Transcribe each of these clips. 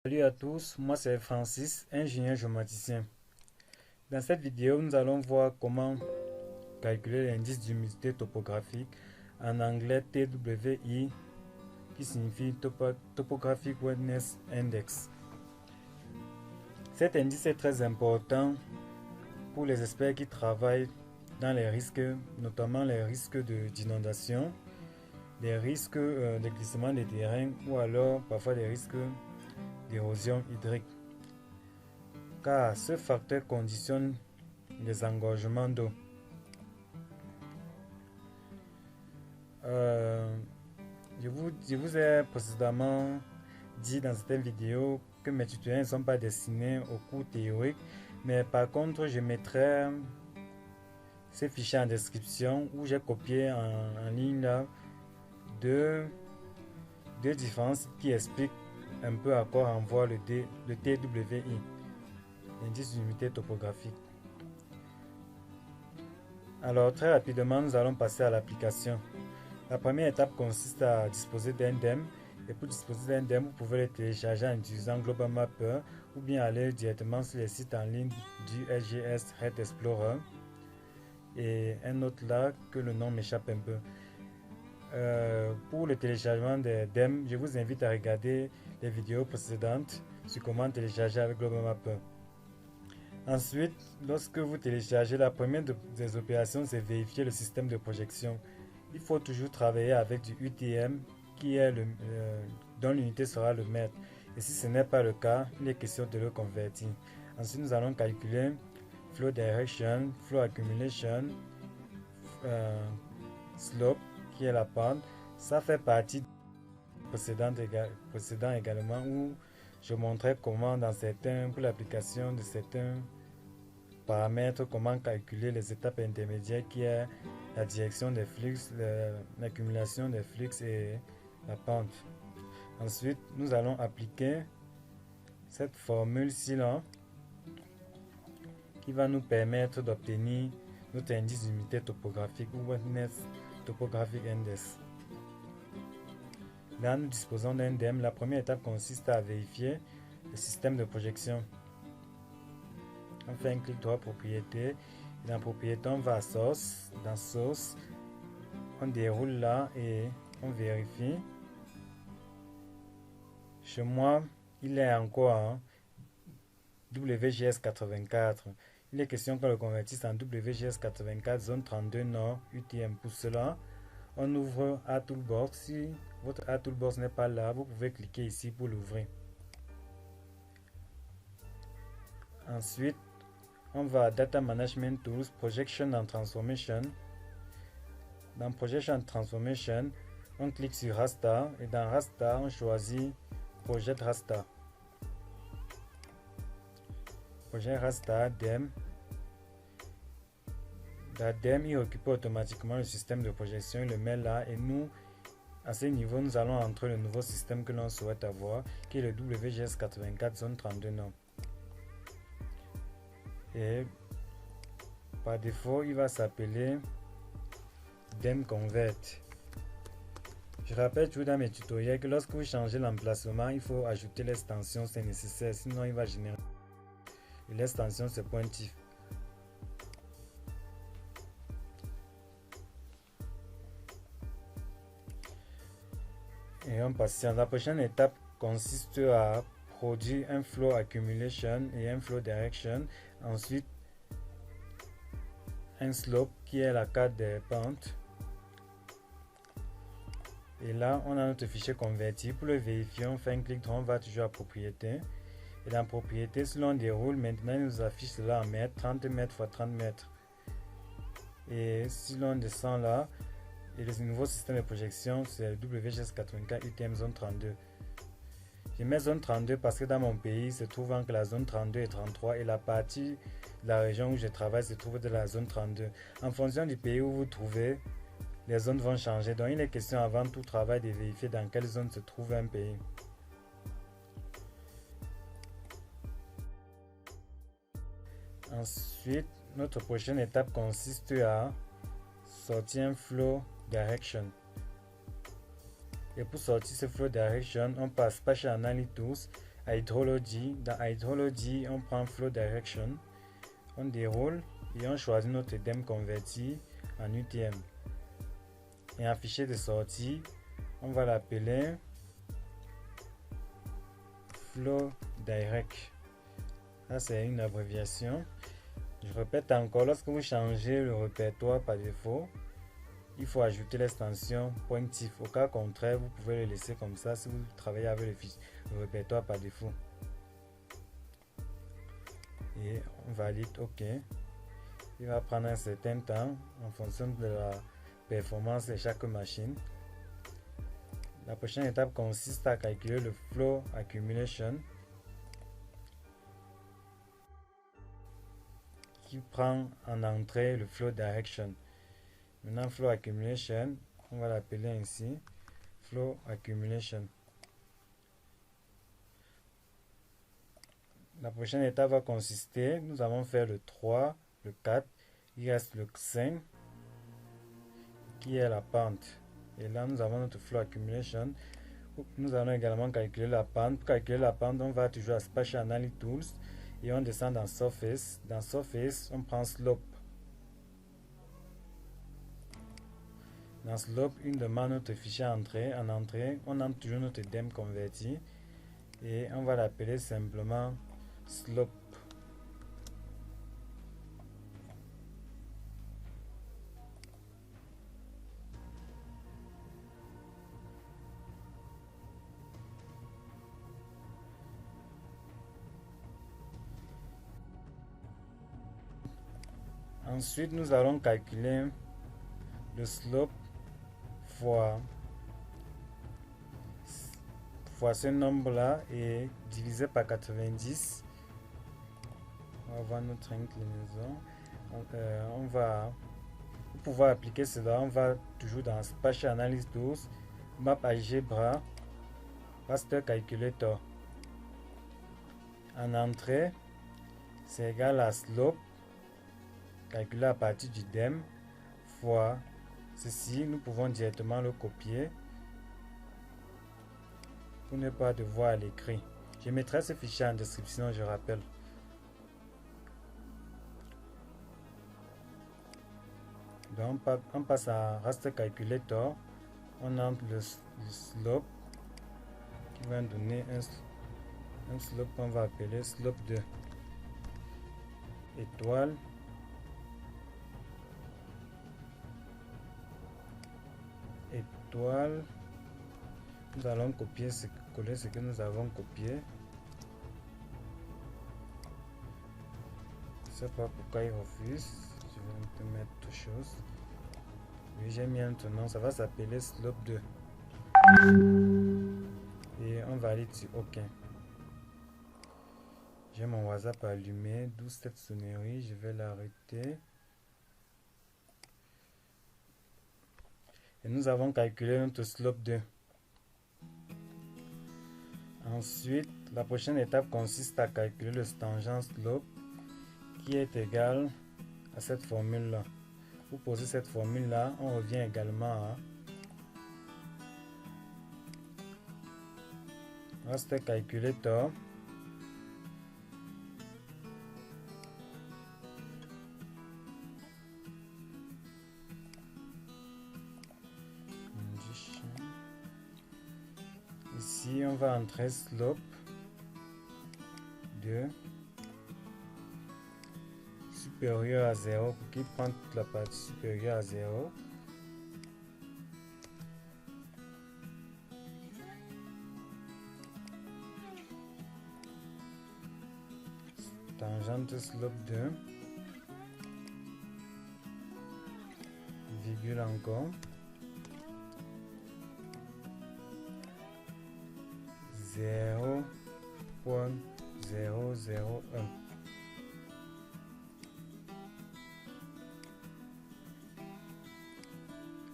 Salut à tous, moi c'est Francis, ingénieur géomaticien. Dans cette vidéo, nous allons voir comment calculer l'indice d'humidité topographique, en anglais TWI, qui signifie Topographic Wetness Index. Cet indice est très important pour les experts qui travaillent dans les risques, notamment les risques d'inondation, des risques de glissement des terrains ou alors parfois des risques d'érosion hydrique, car ce facteur conditionne les engorgements d'eau. Je vous ai précédemment dit dans cette vidéo que mes tutoriels ne sont pas destinés aux cours théoriques, mais par contre je mettrai ces fichiers en description où j'ai copié en ligne là deux différences qui expliquent un peu à quoi renvoie le TWI, l'indice d'humidité topographique. Alors très rapidement, nous allons passer à l'application. La première étape consiste à disposer d'un DEM. Et pour disposer d'un DEM, vous pouvez le télécharger en utilisant Global Mapper ou bien aller directement sur les sites en ligne du SGS Red Explorer. Et un autre là que le nom m'échappe un peu. Pour le téléchargement des DEM, je vous invite à regarder les vidéos précédentes sur comment télécharger avec Global Mapper. Ensuite, lorsque vous téléchargez, la première des opérations, c'est vérifier le système de projection. Il faut toujours travailler avec du UTM qui est dont l'unité sera le mètre. Et si ce n'est pas le cas, il est question de le convertir. Ensuite, nous allons calculer flow direction, flow accumulation, slope qui est la pente. Ça fait partie du précédent également où je montrais comment pour l'application de certains paramètres, comment calculer les étapes intermédiaires qui est la direction des flux, l'accumulation des flux et la pente. Ensuite, nous allons appliquer cette formule-ci là qui va nous permettre d'obtenir notre indice d'humidité topographique ou Wetness Topographic Index. Là, nous disposons d'un DEM. La première étape consiste à vérifier le système de projection. On fait un clic droit propriété. Et dans propriété, on va à source. Dans source, on déroule là et on vérifie. Chez moi, il est encore en WGS 84. Il est question qu'on le convertisse en WGS 84 zone 32 Nord UTM. Pour cela, on ouvre AToolbox. Si votre AToolbox n'est pas là, vous pouvez cliquer ici pour l'ouvrir. Ensuite, on va à Data Management Tools, Projection and Transformation. Dans Projection and Transformation, on clique sur Raster et dans Raster, on choisit Project Raster. Projet Raster, DEM. Dans DEM, il occupe automatiquement le système de projection, il le met là et nous, à ce niveau, nous allons entrer le nouveau système que l'on souhaite avoir, qui est le WGS 84 zone 32 Nord. Et par défaut, il va s'appeler DEM Convert. Je rappelle toujours dans mes tutoriels que lorsque vous changez l'emplacement, il faut ajouter l'extension, c'est nécessaire, sinon il va générer. Et l'extension, c'est pointif. Et on passe. La prochaine étape consiste à produire un flow accumulation et un flow direction. Ensuite, un slope qui est la carte des pentes. Et là, on a notre fichier converti. Pour le vérifier, on fait un clic droit, on va toujours à propriété. Et dans propriété, si l'on déroule, maintenant, il nous affiche cela en mètres, 30 mètres x 30 mètres. Et si l'on descend là, et le nouveau système de projection, c'est le WGS84 UTM zone 32. Je mets zone 32 parce que dans mon pays, se trouve entre la zone 32 et 33 et la partie de la région où je travaille se trouve de la zone 32. En fonction du pays où vous trouvez, les zones vont changer. Donc il est question avant tout travail de vérifier dans quelle zone se trouve un pays. Ensuite, notre prochaine étape consiste à sortir un flow direction. Et pour sortir ce flow direction, on passe Spatial Analysis Tools, Hydrology. Dans Hydrology, on prend Flow Direction, on déroule et on choisit notre DEM converti en UTM. Et en fichier de sortie, on va l'appeler Flow Direct. Ça, c'est une abréviation. Je répète encore, lorsque vous changez le répertoire par défaut, il faut ajouter l'extension pointif. Au cas contraire, vous pouvez le laisser comme ça si vous travaillez avec le répertoire par défaut. Et on valide OK. Il va prendre un certain temps en fonction de la performance de chaque machine. La prochaine étape consiste à calculer le flow accumulation qui prend en entrée le flow direction. Maintenant, flow accumulation, on va l'appeler ainsi, flow accumulation. La prochaine étape va consister, nous avons fait le 3, le 4, il reste le 5 qui est la pente. Et là, nous avons notre flow accumulation. Nous allons également calculer la pente. Pour calculer la pente, on va toujours à Spatial Analysis Tools et on descend dans Surface. Dans Surface, on prend Slope. Dans Slope, une demande notre fichier entrée. En entrée, on entre toujours notre DEM converti et on va l'appeler simplement Slope. Ensuite, nous allons calculer le slope fois ce nombre-là et divisé par 90. On va voir notre inclinaison. On va, pour pouvoir appliquer cela, on va toujours dans Spatial Analysis Tools, Map Algebra, Raster Calculator. En entrée, c'est égal à slope calculé à partir du DEM fois ceci. Nous pouvons directement le copier pour ne pas devoir l'écrire. Je mettrai ce fichier en description, je rappelle. Donc on passe à Raster Calculator, on entre le slope qui va donner un slope qu'on va appeler slope de étoile étoile. Nous allons coller ce que nous avons copié. Je ne sais pas pourquoi il refuse. Je vais te mettre autre chose. Oui, j'ai mis un nom, ça va s'appeler slope 2. Et on valide sur OK. J'ai mon WhatsApp allumé, d'où cette sonnerie, je vais l'arrêter. Et nous avons calculé notre slope 2. Ensuite, la prochaine étape consiste à calculer le tangent slope qui est égal à cette formule-là. Pour poser cette formule-là, on revient également à Raster Calculator. Ici, on va entrer slope de supérieur à 0 pour qu'il prenne toute la partie supérieure à 0. Tangente slope 2, virgule encore, 0.001.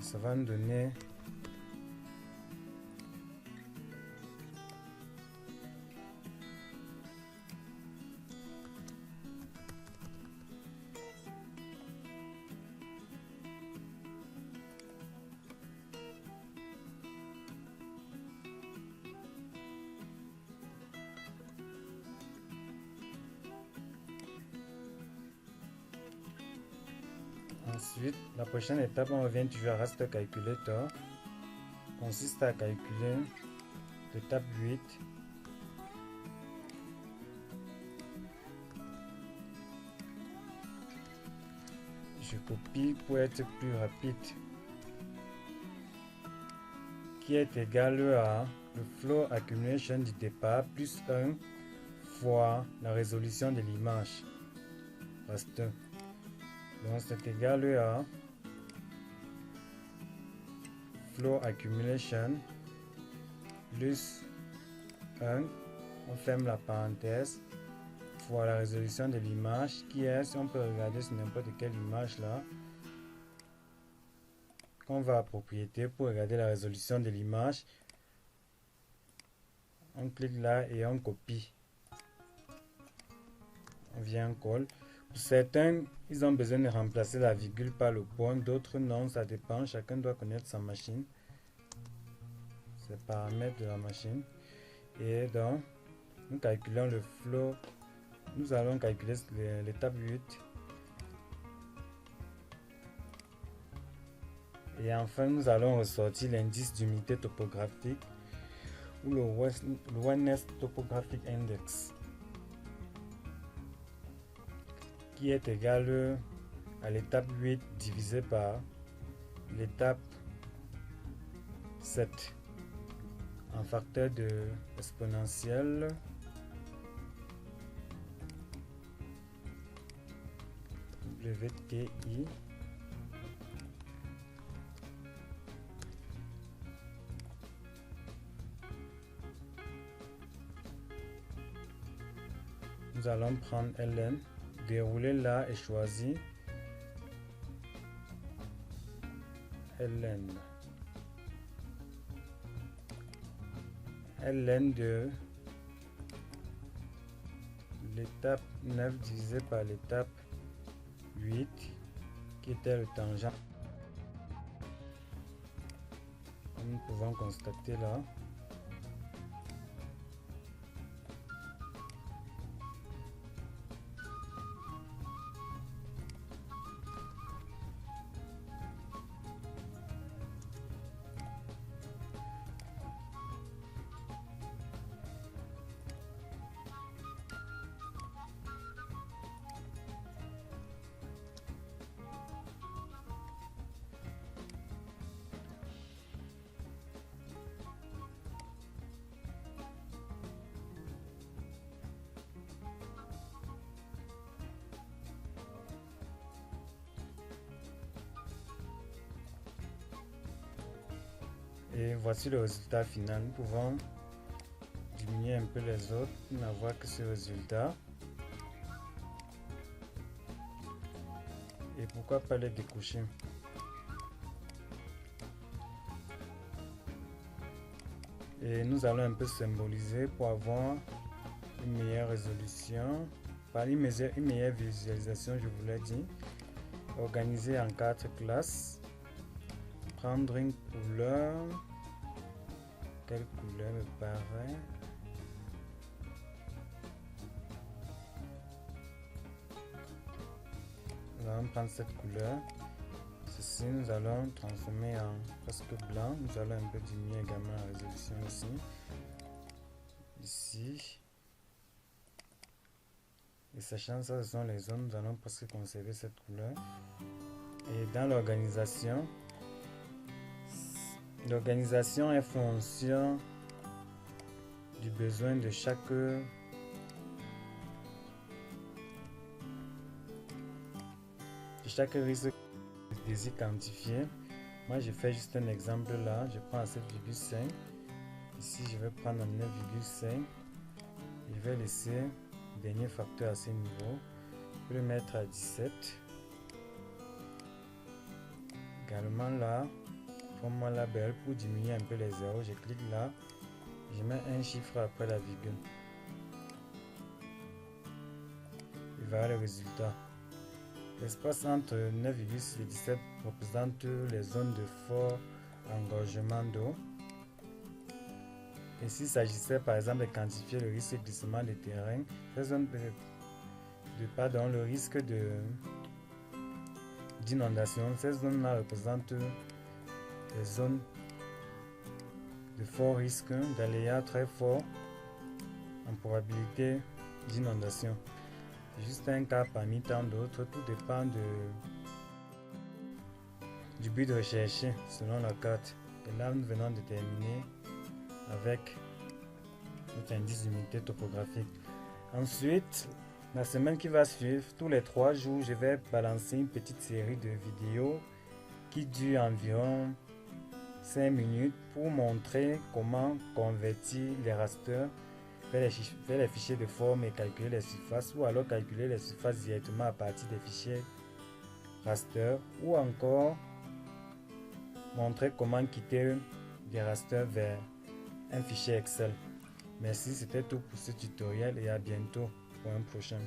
Ça va nous donner Ensuite, la prochaine étape, on revient toujours à Raster Calculator. Consiste à calculer l'étape 8. Je copie pour être plus rapide. Qui est égal à le flow accumulation du départ plus 1 fois la résolution de l'image. Raster. Donc c'est égal à flow accumulation plus 1, on ferme la parenthèse, fois la résolution de l'image qui est, si on peut regarder sur n'importe quelle image là, quand on va à propriété pour regarder la résolution de l'image, on clique là et on copie. On vient colle. Pour certains, ils ont besoin de remplacer la virgule par le point, d'autres non, ça dépend, chacun doit connaître sa machine, ses paramètres de la machine. Et donc, nous calculons le flow, nous allons calculer l'étape 8. Et enfin, nous allons ressortir l'indice d'unité topographique ou le Oneness Topographic Index, qui est égal à l'étape 8 divisé par l'étape 7 en facteur de exponentielle WTI nous allons prendre ln, dérouler là et choisir ln de l'étape 9 divisé par l'étape 8 qui était le tangent. Comme nous pouvons constater là. Et voici le résultat final. Nous pouvons diminuer un peu les autres pour n'avoir que ce résultat. Et pourquoi pas les découcher. Et nous allons un peu symboliser pour avoir une meilleure résolution. Par une meilleure visualisation, je vous l'ai dit. Organiser en 4 classes. Prendre une couleur. Quelle couleur me paraît? Nous allons prendre cette couleur. Ceci, nous allons transformer en presque blanc. Nous allons un peu diminuer également la résolution ici. Ici. Et sachant ça, ce sont les zones, nous allons presque conserver cette couleur. Et dans l'organisation, l'organisation est fonction du besoin de chaque risque désir quantifier. Moi, je fais juste un exemple là. Je prends à 7,5. Ici, je vais prendre 9,5. Je vais laisser le dernier facteur à ce niveau. Je vais le mettre à 17. Également là. Comme label pour diminuer un peu les zéros, je clique là, je mets un chiffre après la virgule. Et voilà le résultat. L'espace entre 9,6 et 17 représente les zones de fort engorgement d'eau. Et s'il s'agissait par exemple de quantifier le risque de glissement de terrain, le risque de d'inondation. Ces zones-là représentent des zones de fort risque, d'aléas très forts en probabilité d'inondation. C'est juste un cas parmi tant d'autres, tout dépend du but de rechercher selon la carte. Et là, nous venons de terminer avec notre indice d'unité topographique. Ensuite, la semaine qui va suivre, tous les 3 jours, je vais balancer une petite série de vidéos qui dure environ 5 minutes pour montrer comment convertir les rasters vers les fichiers de forme et calculer les surfaces, ou alors calculer les surfaces directement à partir des fichiers raster, ou encore montrer comment quitter des rasters vers un fichier Excel. Merci, c'était tout pour ce tutoriel et à bientôt pour un prochain.